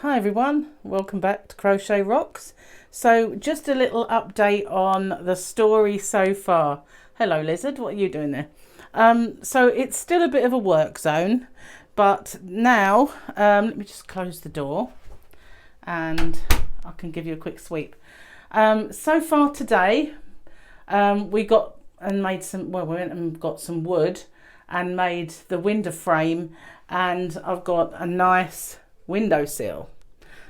Hi everyone, welcome back to Crochet Rocks. So just a little update on the story so far. Hello Lizard, what are you doing there? So it's still a bit of a work zone, but now let me just close the door and I can give you a quick sweep. So far today we got and made some, well, we went and got some wood and made the window frame, and I've got a nice windowsill,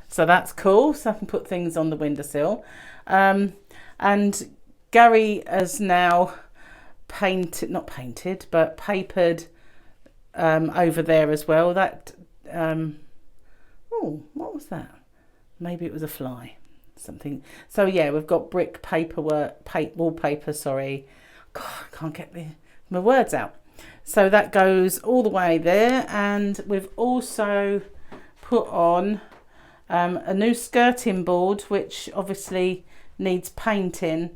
so that's cool, so I can put things on the windowsill. And Gary has now not painted but papered over there as well. That oh, what was that? Maybe it was a fly, something. So yeah, we've got brick paperwork, wallpaper, sorry, God, I can't get my words out. So that goes all the way there, and we've also put on a new skirting board, which obviously needs painting,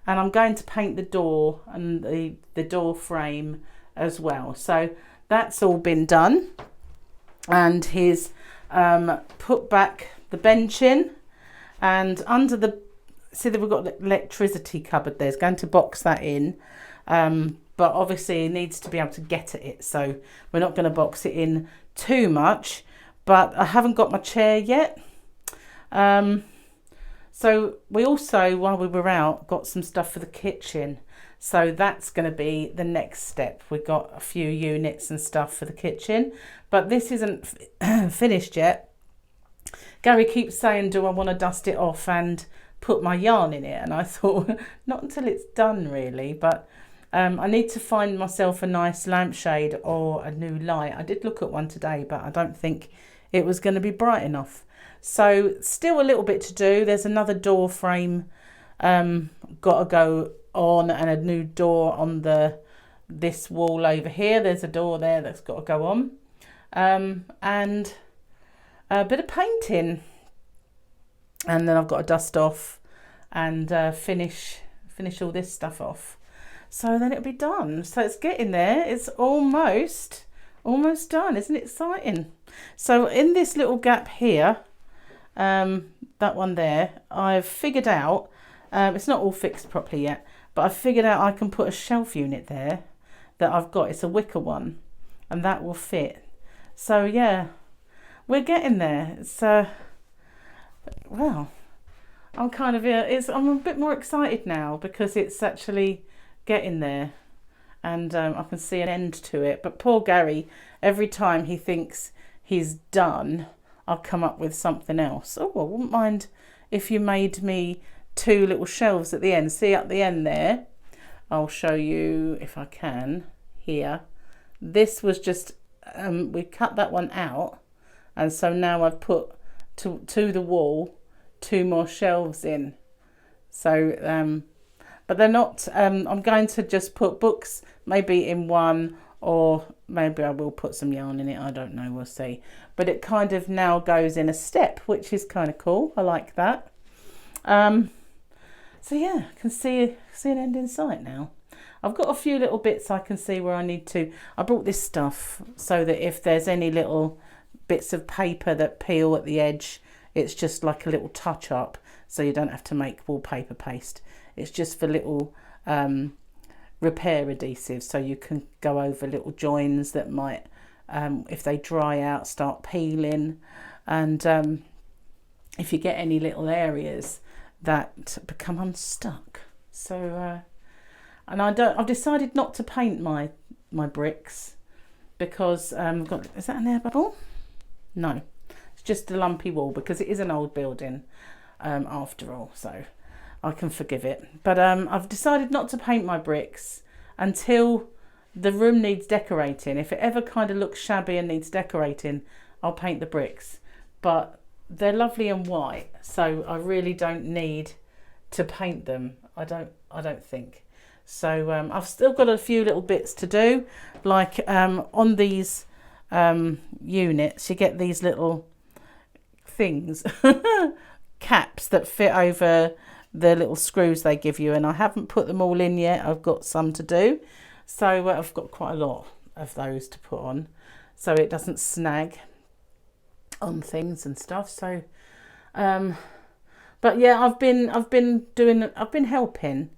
and I'm going to paint the door and the door frame as well. So that's all been done, and he's put back the bench in, and under the, see that we've got the electricity cupboard there, he's going to box that in. But obviously he needs to be able to get at it, so we're not going to box it in too much. But I haven't got my chair yet. So we also, while we were out, got some stuff for the kitchen. So that's going to be the next step. We've got a few units and stuff for the kitchen, but this isn't finished yet. Gary keeps saying, do I want to dust it off and put my yarn in it? And I thought, not until it's done really, but I need to find myself a nice lampshade or a new light. I did look at one today, but I don't think it was going to be bright enough. So still a little bit to do. There's another door frame got to go on, and a new door on this wall over here. There's a door there that's got to go on, and a bit of painting, and then I've got to dust off and finish all this stuff off. So then it'll be done. So it's getting there. It's almost done. Isn't it exciting? So in this little gap here, that one there, I've figured out, it's not all fixed properly yet, but I've figured out I can put a shelf unit there that I've got. It's a wicker one, and that will fit. So yeah, we're getting there. It's well, I'm kind of I'm a bit more excited now because it's actually getting there, and I can see an end to it. But poor Gary, every time he thinks he's done, I'll come up with something else. Oh, I wouldn't mind if you made me two little shelves at the end. See at the end there, I'll show you if I can here. This was just we cut that one out, and so now I've put to the wall 2 more shelves in. So but they're not, I'm going to just put books maybe in one, or maybe I will put some yarn in it. I don't know, we'll see. But it kind of now goes in a step, which is kind of cool. I like that. So yeah, I can see an end in sight now. I've got a few little bits I can see where I need to. I brought this stuff so that if there's any little bits of paper that peel at the edge, it's just like a little touch up, so you don't have to make wallpaper paste. It's just for little repair adhesives, so you can go over little joins that might, if they dry out, start peeling, and if you get any little areas that become unstuck. So and I've decided not to paint my bricks because is that an air bubble? No, it's just a lumpy wall because it is an old building after all, so I can forgive it. But I've decided not to paint my bricks until the room needs decorating. If it ever kind of looks shabby and needs decorating, I'll paint the bricks. But they're lovely and white, so I really don't need to paint them. I don't think. So I've still got a few little bits to do, like on these units, you get these little things, caps that fit over the little screws they give you, and I haven't put them all in yet. I've got some to do, so I've got quite a lot of those to put on so it doesn't snag. on things and stuff. So but yeah, I've been helping.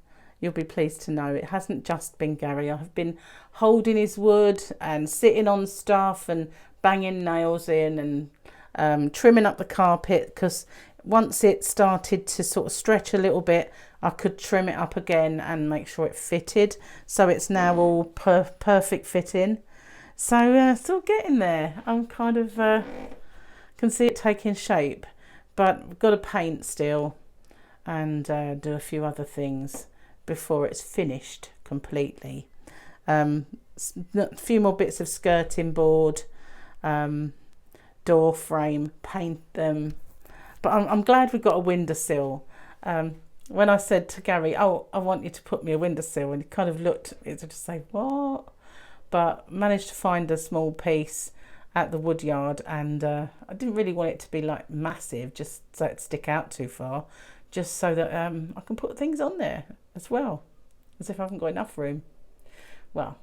You'll be pleased to know it hasn't just been Gary. I've been holding his wood and sitting on stuff and banging nails in and trimming up the carpet, because once it started to sort of stretch a little bit, I could trim it up again and make sure it fitted. So it's now all perfect fitting. So still getting there. I'm kind of can see it taking shape, but I've got to paint still and do a few other things before it's finished completely. A few more bits of skirting board, door frame, paint them. But I'm glad we got a windowsill. When I said to Gary, oh, I want you to put me a windowsill, and he kind of looked at it to say, what? But managed to find a small piece at the wood yard, and I didn't really want it to be like massive, just so it'd stick out too far, just so that I can put things on there as well, as if I haven't got enough room. Well,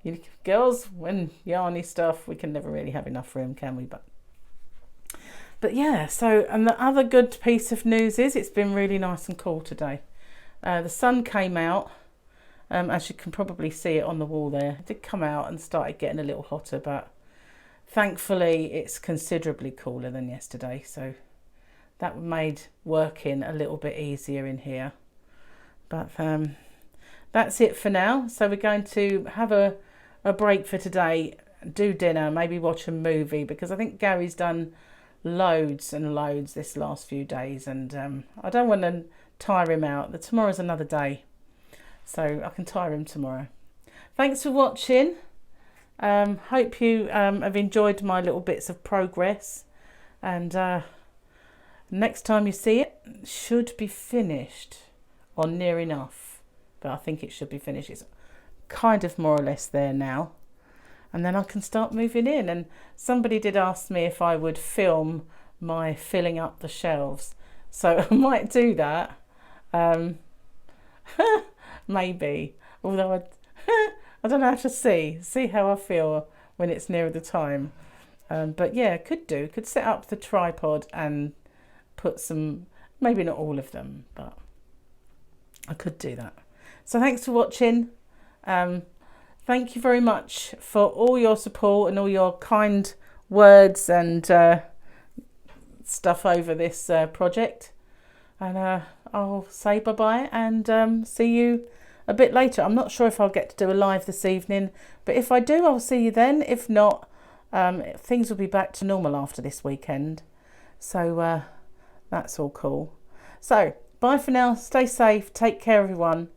you girls, when yarny stuff, we can never really have enough room, can we? But yeah, so, and the other good piece of news is it's been really nice and cool today. The sun came out, as you can probably see it on the wall there. It did come out and started getting a little hotter, but thankfully it's considerably cooler than yesterday, so that made working a little bit easier in here. But that's it for now. So we're going to have a break for today, do dinner, maybe watch a movie, because I think Gary's done loads and loads this last few days, and I don't want to tire him out. Tomorrow's another day, so I can tire him tomorrow. Thanks for watching. Hope you have enjoyed my little bits of progress, and next time you see it, should be finished or near enough, but I think it should be finished. It's kind of more or less there now, and then I can start moving in. And somebody did ask me if I would film my filling up the shelves, so I might do that. Maybe, although I don't know how to see how I feel when it's nearer the time. But yeah, could set up the tripod and put some, maybe not all of them, but I could do that. So thanks for watching. Thank you very much for all your support and all your kind words and stuff over this project. And I'll say bye-bye and see you a bit later. I'm not sure if I'll get to do a live this evening, but if I do, I'll see you then. If not, things will be back to normal after this weekend. So that's all cool. So bye for now. Stay safe. Take care, everyone.